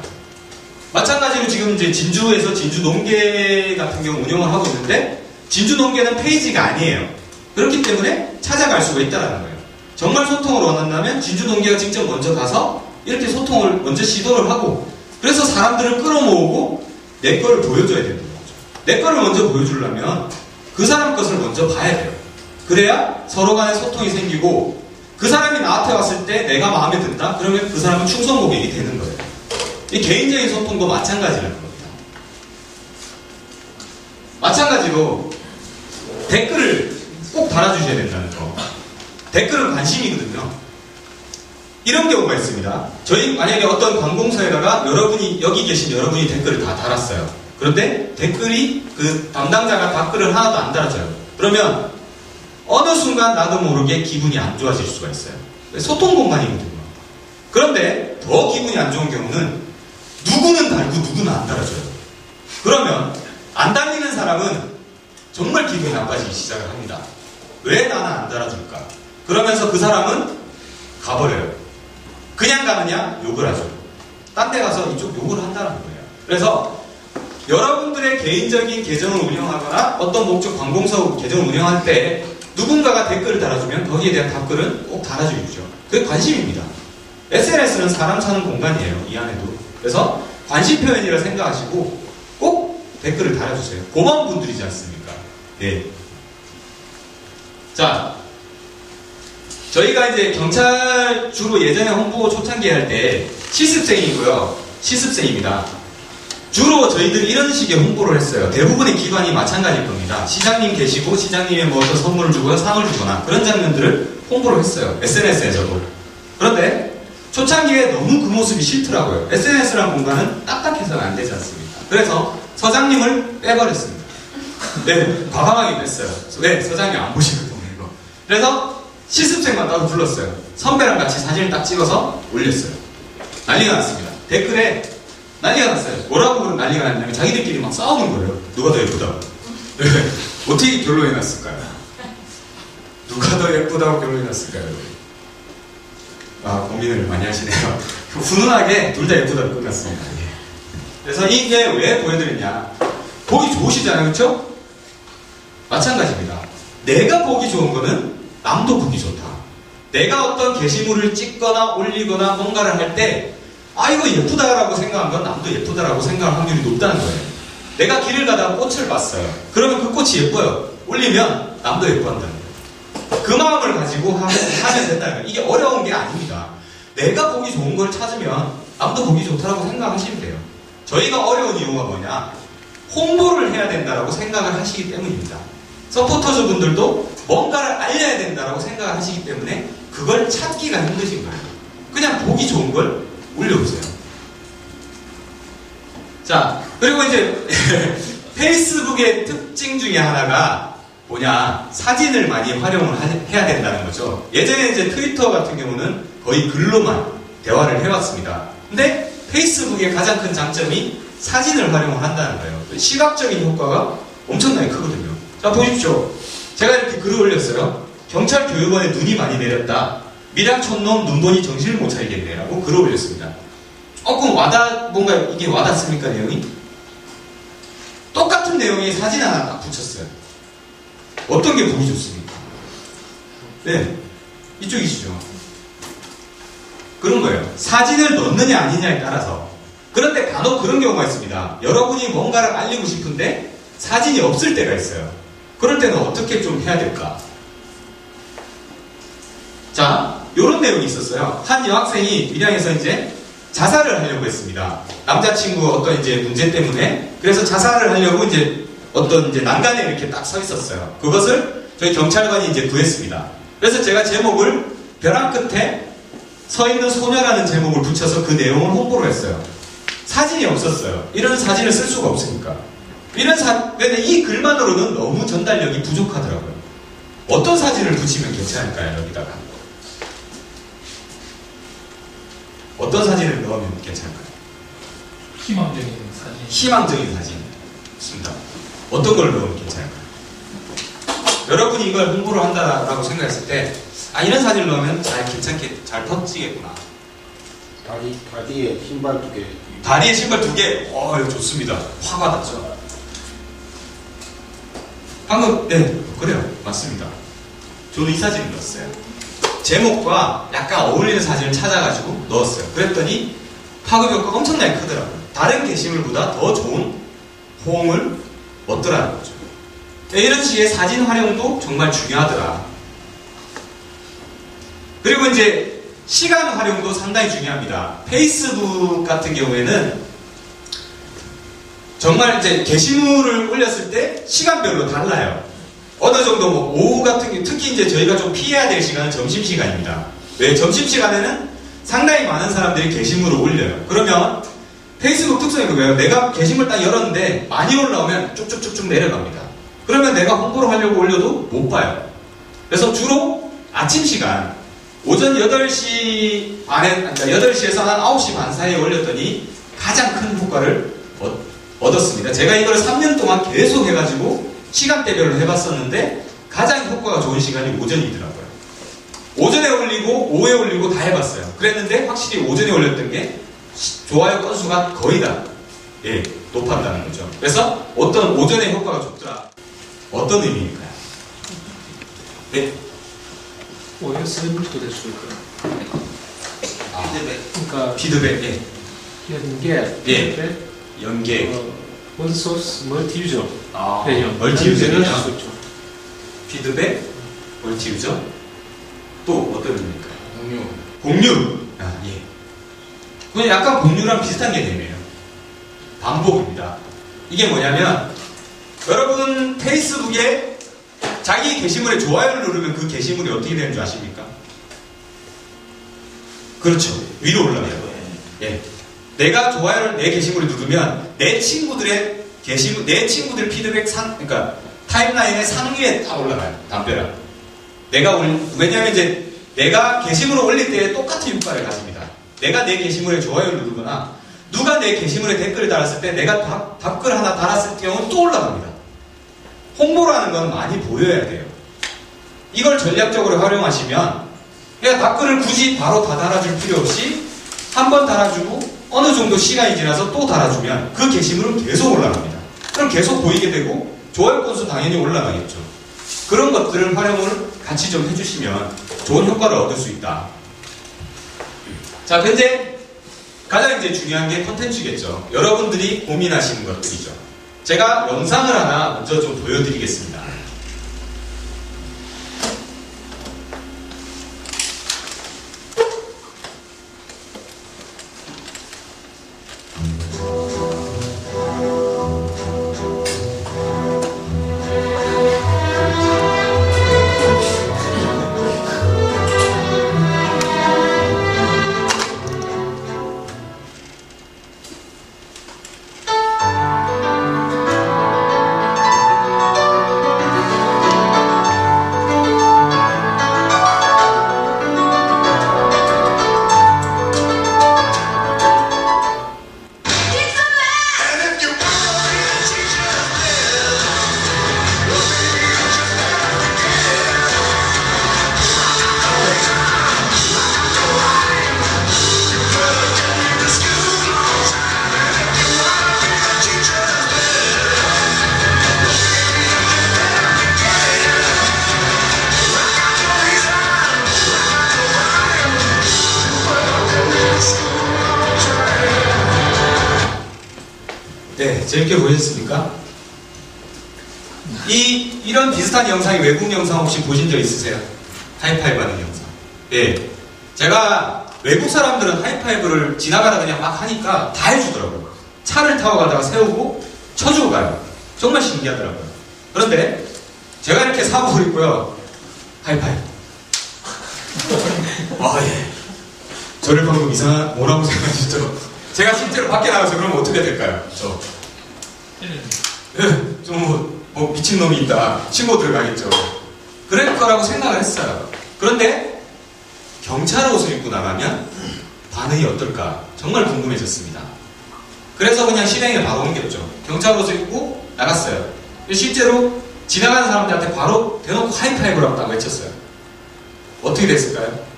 마찬가지로 지금 이제 진주에서 진주 농계 같은 경우 운영을 하고 있는데 진주 농계는 페이지가 아니에요. 그렇기 때문에 찾아갈 수가 있다는 거예요. 정말 소통을 원한다면 진주 농계가 직접 먼저 가서 이렇게 소통을 먼저 시도를 하고 그래서 사람들을 끌어모으고 내 거를 보여줘야 되는 거죠. 내 거를 먼저 보여주려면 그 사람 것을 먼저 봐야 돼요. 그래야 서로 간에 소통이 생기고 그 사람이 나한테 왔을 때 내가 마음에 든다? 그러면 그 사람은 충성 고객이 되는 거예요. 이 개인적인 소통도 마찬가지라는 겁니다. 마찬가지로 댓글을 꼭 달아주셔야 된다는 거. 댓글은 관심이거든요. 이런 경우가 있습니다. 저희 만약에 어떤 관공서에다가 여기 계신 여러분이 댓글을 다 달았어요. 그런데 댓글이 그 담당자가 댓글을 하나도 안 달아줘요. 그러면 어느 순간 나도 모르게 기분이 안 좋아질 수가 있어요. 소통 공간이거든요. 그런데 더 기분이 안 좋은 경우는 누구는 달고 누구는 안 달아줘요. 그러면 안 달리는 사람은 정말 기분이 나빠지기 시작을 합니다. 왜 나는 안 달아줄까? 그러면서 그 사람은 가버려요. 그냥 가느냐? 욕을 하죠. 딴 데 가서 이쪽 욕을 한다는 거예요. 그래서 여러분들의 개인적인 계정을 운영하거나 어떤 목적 관공서 계정을 운영할 때 누군가가 댓글을 달아주면 거기에 대한 답글은 꼭 달아주십시오. 그게 관심입니다. SNS는 사람 사는 공간이에요. 이 안에도. 그래서 관심 표현이라 생각하시고 꼭 댓글을 달아주세요. 고마운 분들이지 않습니까? 네. 자, 저희가 이제 경찰 주로 예전에 홍보 초창기 할 때 실습생이고요. 실습생입니다. 주로 저희들이 이런 식의 홍보를 했어요. 대부분의 기관이 마찬가지일 겁니다. 시장님 계시고 시장님의 뭐 어떤 선물을 주거나 상을 주거나 그런 장면들을 홍보를 했어요. SNS에서도. 그런데 초창기에 너무 그 모습이 싫더라고요. SNS라는 공간은 딱딱해서는 안 되지 않습니까? 그래서 서장님을 빼버렸습니다. 네, 과감하게 뺐어요. 네, 서장님 안 보시거든요, 이거. 그래서 실습생만 따로 불렀어요. 선배랑 같이 사진을 딱 찍어서 올렸어요. 난리가 났습니다. 댓글에 난리가 났어요. 뭐라고 그런 난리가 났냐면 자기들끼리 막 싸우는 거예요. 누가 더 예쁘다고. 네. 어떻게 결론이 났을까요? 누가 더 예쁘다고 결론이 났을까요? 아, 고민을 많이 하시네요. 훈훈하게 둘 다 예쁘다고 끝났습니다. 예. 그래서 이게 왜 보여드렸냐. 보기 좋으시잖아요. 그렇죠? 마찬가지입니다. 내가 보기 좋은 거는 남도 보기 좋다. 내가 어떤 게시물을 찍거나 올리거나 뭔가를 할 때 아, 이거 예쁘다라고 생각한 건 남도 예쁘다라고 생각할 확률이 높다는 거예요. 내가 길을 가다가 꽃을 봤어요. 그러면 그 꽃이 예뻐요. 올리면 남도 예뻐한다는 거예요. 그 마음을 가지고 하면 된다는 거예요. 이게 어려운 게 아닙니다. 내가 보기 좋은 걸 찾으면 남도 보기 좋다라고 생각하시면 돼요. 저희가 어려운 이유가 뭐냐? 홍보를 해야 된다라고 생각을 하시기 때문입니다. 서포터즈 분들도 뭔가를 알려야 된다라고 생각을 하시기 때문에 그걸 찾기가 힘드신 거예요. 그냥 보기 좋은 걸 올려보세요. 자, 그리고 이제 페이스북의 특징 중에 하나가 뭐냐, 사진을 많이 활용을 해야 된다는 거죠. 예전에 이제 트위터 같은 경우는 거의 글로만 대화를 해왔습니다. 근데 페이스북의 가장 큰 장점이 사진을 활용을 한다는 거예요. 시각적인 효과가 엄청나게 크거든요. 자, 보십시오. 제가 이렇게 글을 올렸어요. 경찰 교육원에 눈이 많이 내렸다. 밀양촌놈 눈보니 정신을 못 차리겠네 라고 글을 올렸습니다. 조금 뭔가 이게 와닿습니까, 내용이? 똑같은 내용이 사진 하나 딱 붙였어요. 어떤 게 보기 좋습니까? 네, 이쪽이시죠. 그런 거예요. 사진을 넣느냐 아니냐에 따라서. 그런데 간혹 그런 경우가 있습니다. 여러분이 뭔가를 알리고 싶은데 사진이 없을 때가 있어요. 그럴 때는 어떻게 좀 해야 될까? 자, 요런 내용이 있었어요. 한 여학생이 밀양에서 이제 자살을 하려고 했습니다. 남자친구 어떤 이제 문제 때문에. 그래서 자살을 하려고 이제 어떤 이제 난간에 이렇게 딱 서 있었어요. 그것을 저희 경찰관이 이제 구했습니다. 그래서 제가 제목을 벼랑 끝에 서 있는 소녀라는 제목을 붙여서 그 내용을 홍보를 했어요. 사진이 없었어요. 이런 사진을 쓸 수가 없으니까. 근데 이 글만으로는 너무 전달력이 부족하더라고요. 어떤 사진을 붙이면 괜찮을까요, 여기다가? 어떤 사진을 넣으면 괜찮을까요? 희망적인 사진. 희망적인 사진. 좋습니다. 어떤 걸 넣으면 괜찮을까요? 여러분이 이걸 홍보를 한다라고 생각했을 때, 아, 이런 사진을 넣으면 괜찮게 잘 퍼지겠구나. 다리에 신발 2개. 다리에 신발 2개. 이거 좋습니다. 화가 났죠. 방금, 네, 그래요. 맞습니다. 저는 이 사진을 넣었어요. 제목과 약간 어울리는 사진을 찾아가지고 넣었어요. 그랬더니 파급 효과가 엄청나게 크더라고요. 다른 게시물보다 더 좋은 호응을 얻더라는 거죠. 네, 이런 식의 사진 활용도 정말 중요하더라. 그리고 이제 시간 활용도 상당히 중요합니다. 페이스북 같은 경우에는 정말 이제 게시물을 올렸을 때 시간별로 달라요. 어느 정도 뭐 오후 같은 게, 특히 이제 저희가 좀 피해야 될 시간은 점심시간입니다. 왜? 점심시간에는 상당히 많은 사람들이 게시물을 올려요. 그러면 페이스북 특성이 그거예요. 내가 게시물 딱 열었는데 많이 올라오면 쭉쭉쭉쭉 내려갑니다. 그러면 내가 홍보를 하려고 올려도 못 봐요. 그래서 주로 아침 시간, 오전 8시 반에, 그러니까 8시에서 한 9시 반 사이에 올렸더니 가장 큰 효과를 얻었습니다. 제가 이걸 3년 동안 계속 해가지고 시간대별로 해봤었는데 가장 효과가 좋은 시간이 오전이더라고요. 오전에 올리고 오후에 올리고 다 해봤어요. 그랬는데 확실히 오전에 올렸던 게 좋아요 건수가 거의 다 높았다는 거죠. 그래서 어떤 오전에 효과가 좋더라. 어떤 의미일까요? 네. OS도 될 수 있고요. 피드백. 그러니까 피드백, 연계, 예. 연계, 원소스, 멀티 유저. 멀티 유저냐? 수 있죠. 피드백, 멀티 유저. 또 어떤 의미일까요? 공유. 예. 그건 약간 공유랑 비슷한 개념이에요. 반복입니다. 이게 뭐냐면 여러분 페이스북에 자기 게시물에 좋아요를 누르면 그 게시물이 어떻게 되는 줄 아십니까? 그렇죠. 위로 올라가요. 예. 내가 좋아요를 내 게시물에 누르면 내 친구들의 게시물, 내 친구들 피드백 그러니까 타임라인의 상위에 딱 올라가요. 담벼락. 왜냐하면 이제 내가 게시물을 올릴 때 똑같은 효과를 가집니다. 내가 내 게시물에 좋아요를 누르거나 누가 내 게시물에 댓글을 달았을 때 내가 댓글 하나 달았을 경우는 또 올라갑니다. 홍보라는 건 많이 보여야 돼요. 이걸 전략적으로 활용하시면 그냥 댓글을 굳이 바로 다 달아줄 필요 없이 한 번 달아주고 어느 정도 시간이 지나서 또 달아주면 그 게시물은 계속 올라갑니다. 그럼 계속 보이게 되고 좋아요 건수 당연히 올라가겠죠. 그런 것들을 활용을 같이 좀 해주시면 좋은 효과를 얻을 수 있다. 자, 현재 가장 이제 중요한 게 콘텐츠겠죠. 여러분들이 고민하시는 것들이죠. 제가 영상을 하나 먼저 좀 보여드리겠습니다. 네, 재밌게 보셨습니까? 이런 비슷한 영상이 외국 영상 혹시 보신 적 있으세요? 하이파이브 하는 영상. 네. 제가 외국 사람들은 하이파이브를 지나가다 그냥 막 하니까 다 해주더라고요. 차를 타고 가다가 세우고 쳐주고 가요. 정말 신기하더라고요. 그런데 제가 이렇게 사복을 입고요. 하이파이브. 예. 저를 방금 뭐라고 생각하시죠? 제가 실제로 밖에 나가서 그러면 어떻게 될까요? 좀 미친놈이 있다. 치고 들어가겠죠. 그럴 거라고 생각을 했어요. 그런데 경찰 옷을 입고 나가면 반응이 어떨까? 정말 궁금해졌습니다. 그래서 그냥 실행에 바로 옮겼죠. 경찰 옷을 입고 나갔어요. 실제로 지나가는 사람들한테 바로 대놓고 하이파이브라고 딱 외쳤어요. 어떻게 됐을까요?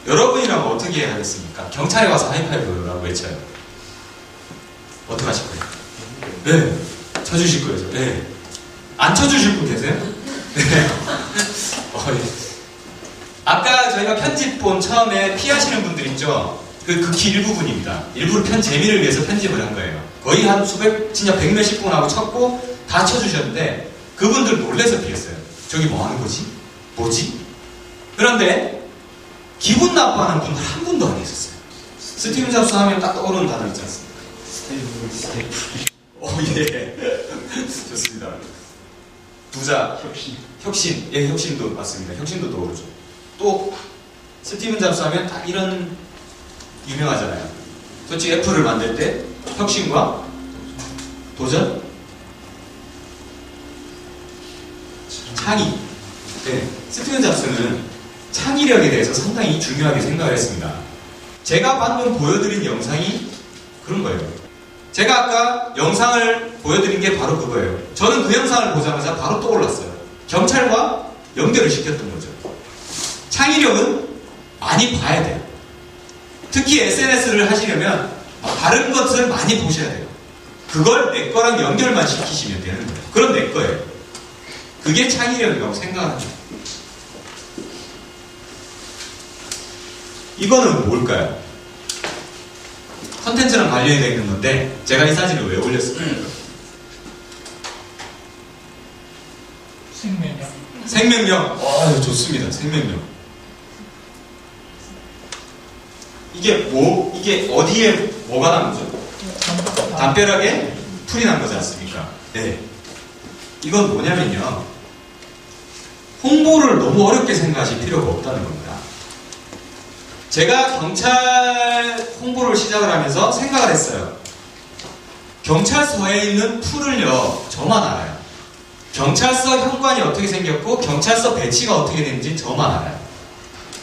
여러분이라면 어떻게 해야 하겠습니까? 경찰에 와서 하이파이브라고 외쳐요. 어떻게 하실 거예요? 네. 쳐주실 거예요. 네. 안 쳐주실 분 계세요? 네. 예. 아까 저희가 편집본 처음에 피하시는 분들 있죠? 그 극히 일부분입니다. 일부러 재미를 위해서 편집을 한 거예요. 거의 한 진짜 100몇십 분하고 쳤고 다 쳐주셨는데 그분들 놀래서 피했어요. 저기 뭐 하는 거지? 뭐지? 그런데 기분 나빠하는 분들 한 분도 안 계셨어요. 스티븐 잡스 하면 딱 떠오르는 단어 있지 않습니까? 예. 좋습니다. 두자. 혁신. 예, 혁신도 맞습니다. 혁신도 떠오르죠. 또, 스티븐 잡스 하면 딱 이런 유명하잖아요. 솔직히 애플을 만들 때 혁신과 도전? 창의. 네, 스티븐 잡스는 창의력에 대해서 상당히 중요하게 생각을 했습니다. 제가 방금 보여드린 영상이 그런 거예요. 제가 아까 영상을 보여드린 게 바로 그거예요. 저는 그 영상을 보자마자 바로 떠올랐어요. 경찰과 연결을 시켰던 거죠. 창의력은 많이 봐야 돼요. 특히 SNS를 하시려면 다른 것을 많이 보셔야 돼요. 그걸 내 거랑 연결만 시키시면 되는 거예요. 그럼 내 거예요. 그게 창의력이라고 생각합니다. 이거는 뭘까요? 컨텐츠랑 관련이 되어 있는 건데 제가 이 사진을 왜 올렸을까요? 생명력. 생명력. 와, 좋습니다. 생명력. 이게 어디에 뭐가 난 거죠? 담벼락에 풀이 난 거지 않습니까? 네. 이건 뭐냐면요. 홍보를 너무 어렵게 생각하실 필요가 없다는 겁니다. 제가 경찰 홍보를 시작을 하면서 생각을 했어요. 경찰서에 있는 풀을요, 저만 알아요. 경찰서 현관이 어떻게 생겼고 경찰서 배치가 어떻게 되는지 저만 알아요.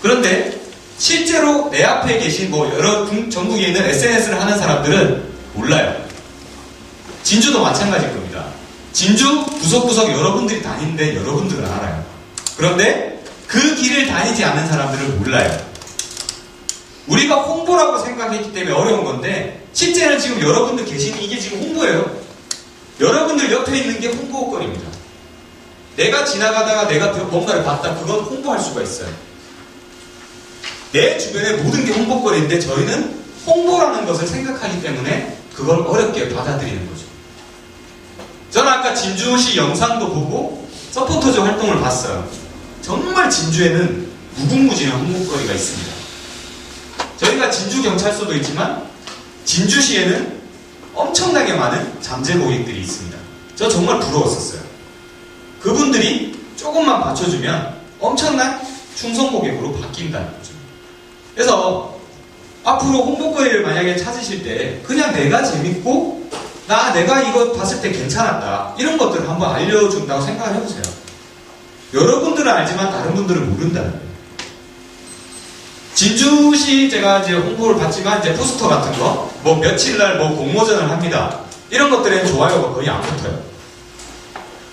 그런데 실제로 내 앞에 계신 여러 전국에 있는 SNS를 하는 사람들은 몰라요. 진주도 마찬가지일 겁니다. 진주 구석구석 여러분들이 다니는데 여러분들은 알아요. 그런데 그 길을 다니지 않는 사람들은 몰라요. 우리가 홍보라고 생각했기 때문에 어려운 건데 실제는 지금 여러분들 계시는 이게 지금 홍보예요. 여러분들 옆에 있는 게 홍보거리입니다. 내가 지나가다가 내가 뭔가를 봤다, 그건 홍보할 수가 있어요. 내 주변의 모든 게 홍보거리인데 저희는 홍보라는 것을 생각하기 때문에 그걸 어렵게 받아들이는 거죠. 저는 아까 진주시 영상도 보고 서포터즈 활동을 봤어요. 정말 진주에는 무궁무진한 홍보거리가 있습니다. 저희가 진주경찰서도 있지만 진주시에는 엄청나게 많은 잠재 고객들이 있습니다. 저 정말 부러웠었어요. 그분들이 조금만 받쳐주면 엄청난 충성 고객으로 바뀐다는 거죠. 그래서 앞으로 홍보거리를 만약에 찾으실 때 그냥 내가 재밌고 내가 이거 봤을 때 괜찮았다, 이런 것들을 한번 알려준다고 생각을 해보세요. 여러분들은 알지만 다른 분들은 모른다는 거예요. 진주시 제가 이제 홍보를 받지만 이제 포스터 같은 거, 며칠날 공모전을 합니다. 이런 것들에는 좋아요가 거의 안 붙어요.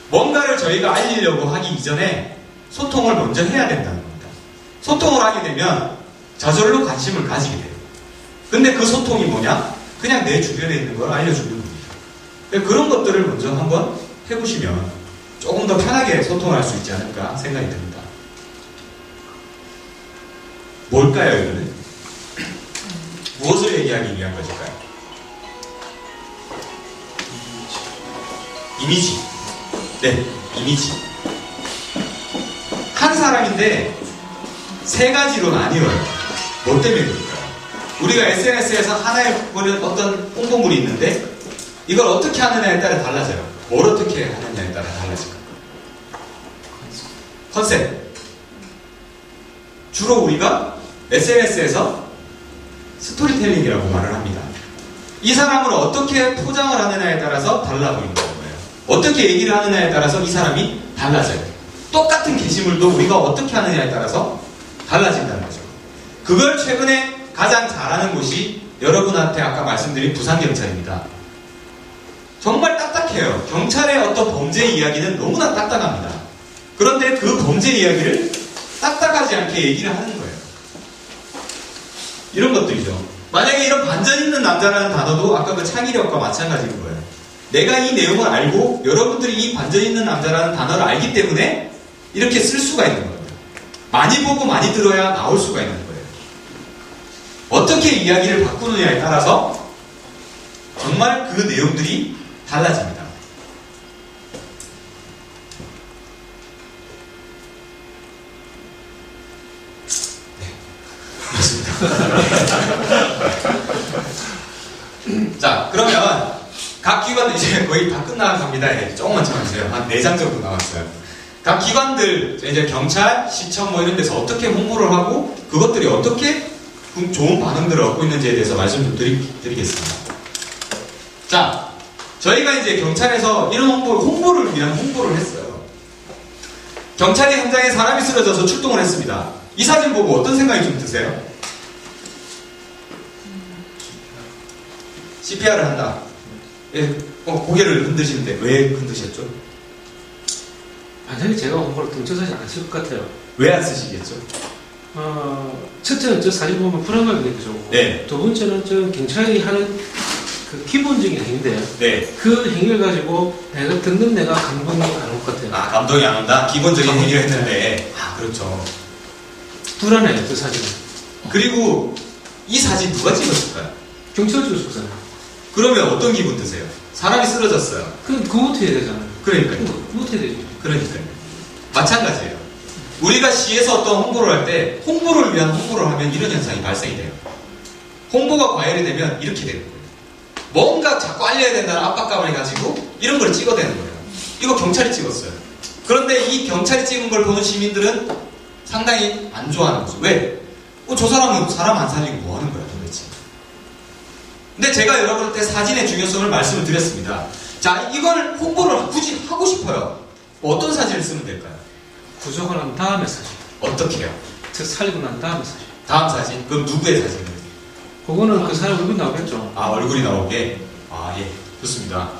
뭔가를 저희가 알리려고 하기 이전에 소통을 먼저 해야 된다는 겁니다. 소통을 하게 되면 저절로 관심을 가지게 돼요. 근데 그 소통이 뭐냐? 그냥 내 주변에 있는 걸 알려주는 겁니다. 그런 것들을 먼저 한번 해보시면 조금 더 편하게 소통할 수 있지 않을까 생각이 듭니다. 뭘까요, 이거는? 무엇을 얘기하기 위한 것일까요? 이미지. 네, 이미지. 한 사람인데 세 가지로 나뉘어요. 뭐 때문에 그럴까요? 우리가 SNS에서 하나의 어떤 홍보물이 있는데 이걸 어떻게 하느냐에 따라 달라져요. 뭘 어떻게 하느냐에 따라 달라질까요? 컨셉. 주로 우리가 SNS에서 스토리텔링이라고 말을 합니다. 이 사람을 어떻게 포장을 하느냐에 따라서 달라 보이는 거예요. 어떻게 얘기를 하느냐에 따라서 이 사람이 달라져요. 똑같은 게시물도 우리가 어떻게 하느냐에 따라서 달라진다는 거죠. 그걸 최근에 가장 잘하는 곳이 여러분한테 아까 말씀드린 부산경찰입니다. 정말 딱딱해요. 경찰의 어떤 범죄 이야기는 너무나 딱딱합니다. 그런데 그 범죄 이야기를 딱딱하지 않게 얘기를 하는 거예요. 이런 것들이죠. 만약에 이런 반전 있는 남자라는 단어도 아까 그 창의력과 마찬가지인 거예요. 내가 이 내용을 알고 여러분들이 이 반전 있는 남자라는 단어를 알기 때문에 이렇게 쓸 수가 있는 겁니다. 많이 보고 많이 들어야 나올 수가 있는 거예요. 어떻게 이야기를 바꾸느냐에 따라서 정말 그 내용들이 달라집니다. 자, 그러면 각 기관들 이제 거의 다 끝나갑니다. 예, 조금만 참아주세요. 한 4장 정도 남았어요. 각 기관들, 이제 경찰, 시청 이런 데서 어떻게 홍보를 하고 그것들이 어떻게 좋은 반응들을 얻고 있는지에 대해서 말씀 좀 드리겠습니다. 자, 저희가 이제 경찰에서 이런 홍보를 위한 홍보를 했어요. 경찰이 현장에 사람이 쓰러져서 출동을 했습니다. 이 사진 보고 어떤 생각이 좀 드세요? CPR을 한다. 예, 고개를 흔드시는데 왜 흔드셨죠? 만약에 제가 홍보를 경찰서에 안 쓸 것 같아요. 왜 안 쓰시겠죠? 첫째는 저 사진 보면 불안감이 느껴져. 네. 두 번째는 저 경찰이 하는 그 기본적인 행위인데요. 네. 그 행위를 가지고 내가 듣는 내가 감동이 안 올 것 같아요. 아, 감동이 안 온다? 기본적인 행위를 했는데. 아, 그렇죠. 불안해요, 그 사진은. 그리고 이 사진 누가 찍었을까요? 경찰 쪽에서잖아요. 그러면 어떤 기분 드세요? 사람이 쓰러졌어요. 그것부터 해야 되잖아요. 그러니까요. 그것부터 해야 되죠. 그러니까요. 마찬가지예요. 우리가 시에서 어떤 홍보를 할 때 홍보를 위한 홍보를 하면 이런 현상이 발생이 돼요. 홍보가 과열이 되면 이렇게 되는 거예요. 뭔가 자꾸 알려야 된다는 압박감을 가지고 이런 걸 찍어대는 거예요. 이거 경찰이 찍었어요. 그런데 이 경찰이 찍은 걸 보는 시민들은 상당히 안 좋아하는 거죠. 왜? 저 사람은 사람 안 살리고 뭐 하는 거야 도대체. 근데 제가 여러분한테 사진의 중요성을 말씀을 드렸습니다. 자, 이걸 홍보를 굳이 하고 싶어요. 어떤 사진을 쓰면 될까요? 구조가 난 다음에 사진. 어떻게 해요? 즉 살리고 난 다음에 사진. 다음 사진? 그럼 누구의 사진을? 그거는 그 사람 얼굴 나오겠죠. 아, 얼굴이 나오게? 아, 예. 좋습니다.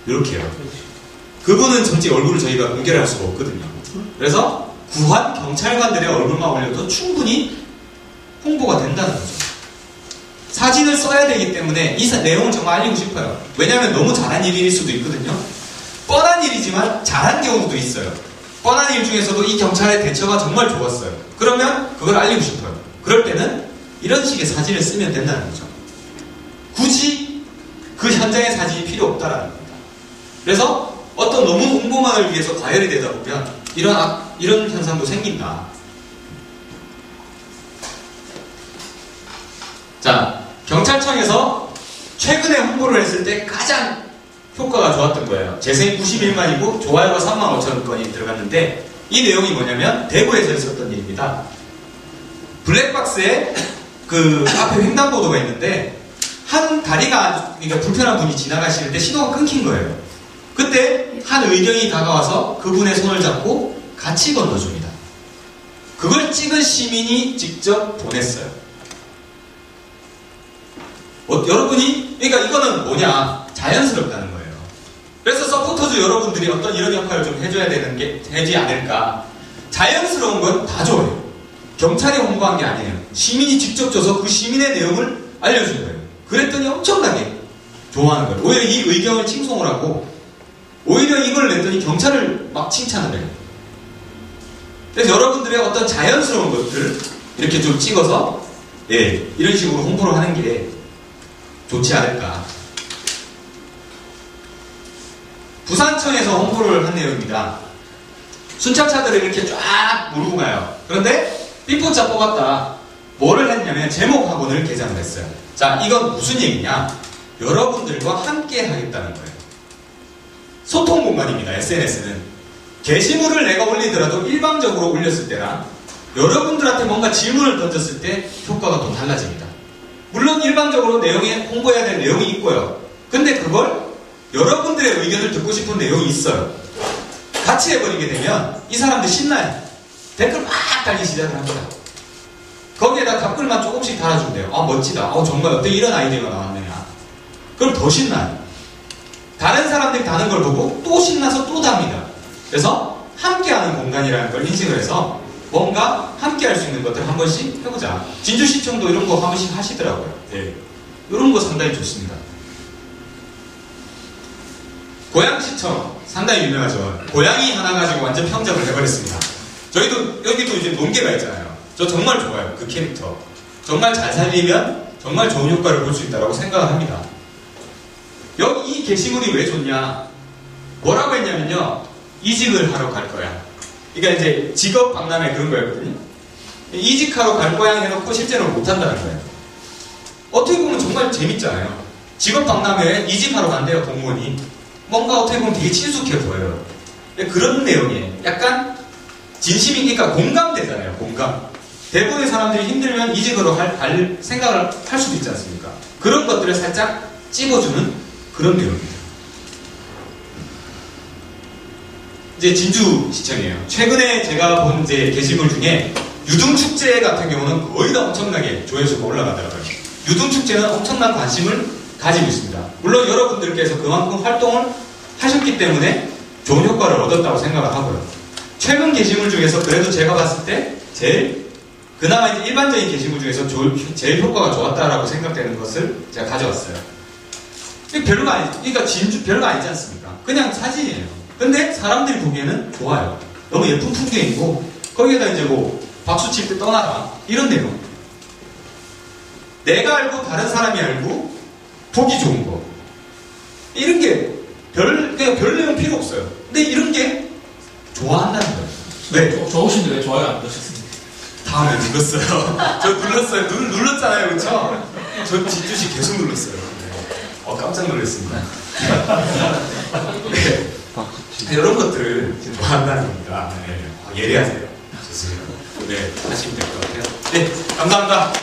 이렇게요. 그분은 전체 얼굴을 저희가 공개를 할 수가 없거든요. 그래서 구한 경찰관들의 얼굴만 올려도 충분히 홍보가 된다는 거죠. 사진을 써야 되기 때문에 이 내용을 정말 알리고 싶어요. 왜냐하면 너무 잘한 일일 수도 있거든요. 뻔한 일이지만 잘한 경우도 있어요. 뻔한 일 중에서도 이 경찰의 대처가 정말 좋았어요. 그러면 그걸 알리고 싶어요. 그럴 때는 이런 식의 사진을 쓰면 된다는 거죠. 굳이 그 현장의 사진이 필요 없다라는 겁니다. 그래서 어떤 너무 홍보만을 위해서 과열이 되다 보면 이런 현상도 생긴다. 자, 경찰청에서 최근에 홍보를 했을 때 가장 효과가 좋았던 거예요. 재생이 91만이고 좋아요가 3만 5천 건이 들어갔는데 이 내용이 뭐냐면 대구에서 있었던 일입니다. 블랙박스에 그 앞에 횡단보도가 있는데 한 다리가 그러니까 불편한 분이 지나가실 때 신호가 끊긴 거예요. 그때 한 의경이 다가와서 그분의 손을 잡고 같이 건너줍니다. 그걸 찍은 시민이 직접 보냈어요. 여러분이 그러니까 이거는 뭐냐? 자연스럽다는 거예요. 그래서 서포터즈 여러분들이 어떤 이런 역할을 좀 해줘야 되는 게 되지 않을까? 자연스러운 건 다 좋아요. 경찰이 홍보한 게 아니에요. 시민이 직접 줘서 그 시민의 내용을 알려준 거예요. 그랬더니 엄청나게 좋아하는 거예요. 오히려 이 의경을 칭송을 하고 오히려 이걸 냈더니 경찰을 막 칭찬을 해요. 그래서 여러분들의 어떤 자연스러운 것들을 이렇게 좀 찍어서 예, 이런 식으로 홍보를 하는 게 좋지 않을까. 부산청에서 홍보를 한 내용입니다. 순찰차들을 이렇게 쫙 몰고 가요. 그런데 삐뽀자 뽑았다. 뭐를 했냐면 제목학원을 개장을 했어요. 자, 이건 무슨 얘기냐? 여러분들과 함께 하겠다는 거예요. 소통 공간입니다. SNS는. 게시물을 내가 올리더라도 일방적으로 올렸을 때랑 여러분들한테 뭔가 질문을 던졌을 때 효과가 또 달라집니다. 물론 일방적으로 내용에 홍보해야 될 내용이 있고요. 근데 그걸 여러분들의 의견을 듣고 싶은 내용이 있어요. 같이 해버리게 되면 이 사람들 신나요. 댓글 막 달기 시작을 합니다. 거기에다 답글만 조금씩 달아준대요. 아, 멋지다. 정말 어때 이런 아이디어가 나왔느냐. 그럼 더 신나요. 다른 사람들이 다는 걸 보고 또 신나서 또 답니다. 그래서 함께하는 공간이라는 걸 인식을 해서 뭔가 함께할 수 있는 것들 한 번씩 해보자. 진주시청도 이런 거 한 번씩 하시더라고요. 네. 이런 거 상당히 좋습니다. 고양시청 상당히 유명하죠. 고양이 하나 가지고 완전 평정을 해버렸습니다. 저희도 여기도 이제 논개가 있잖아요. 저 정말 좋아요. 그 캐릭터. 정말 잘 살리면 정말 좋은 효과를 볼 수 있다고 생각을 합니다. 여기 이 게시물이 왜 좋냐? 뭐라고 했냐면요. 이직을 하러 갈 거야. 그러니까 이제 직업 박람회 그런 거였거든요. 이직하러 갈 거야 해놓고 실제로 못한다는 거예요. 어떻게 보면 정말 재밌잖아요. 직업 박람회에 이직하러 간대요, 공무원이. 뭔가 어떻게 보면 되게 친숙해 보여요. 그런 내용이에요. 약간 진심이, 그러니까 공감되잖아요, 공감. 대부분의 사람들이 힘들면 이직으로 갈 생각을 할 수도 있지 않습니까? 그런 것들을 살짝 찝어주는 그런 내용입니다. 이제 진주시청이에요. 최근에 제가 본 이제 게시물 중에 유등축제 같은 경우는 거의 다 엄청나게 조회수가 올라가더라고요. 유등축제는 엄청난 관심을 가지고 있습니다. 물론 여러분들께서 그만큼 활동을 하셨기 때문에 좋은 효과를 얻었다고 생각을 하고요. 최근 게시물 중에서 그래도 제가 봤을 때 그나마 이제 일반적인 게시물 중에서 제일 효과가 좋았다라고 생각되는 것을 제가 가져왔어요. 별로가 그러니까 진주 별거 아니지 않습니까? 그냥 사진이에요. 근데 사람들이 보기에는 좋아요. 너무 예쁜 풍경이고 거기에다 이제 뭐 박수 칠 때 떠나라 이런 내용. 내가 알고 다른 사람이 알고 보기 좋은 거. 이런 게 그냥 별 내용 필요 없어요. 근데 이런 게 좋아한다는 거예요. 네. 좋으신데 왜 좋아요 안 누르셨습니까? 다음에 눌렀어요. 저 눌렀어요. 눌렀잖아요. 그쵸? 저 진주씨 계속 눌렀어요. 네. 깜짝 놀랐습니다. 네. 이런 것들을 좋아한다는 겁니다. 네. 예리하세요. 좋습니다. 네. 하시면 될 것 같아요. 네. 감사합니다.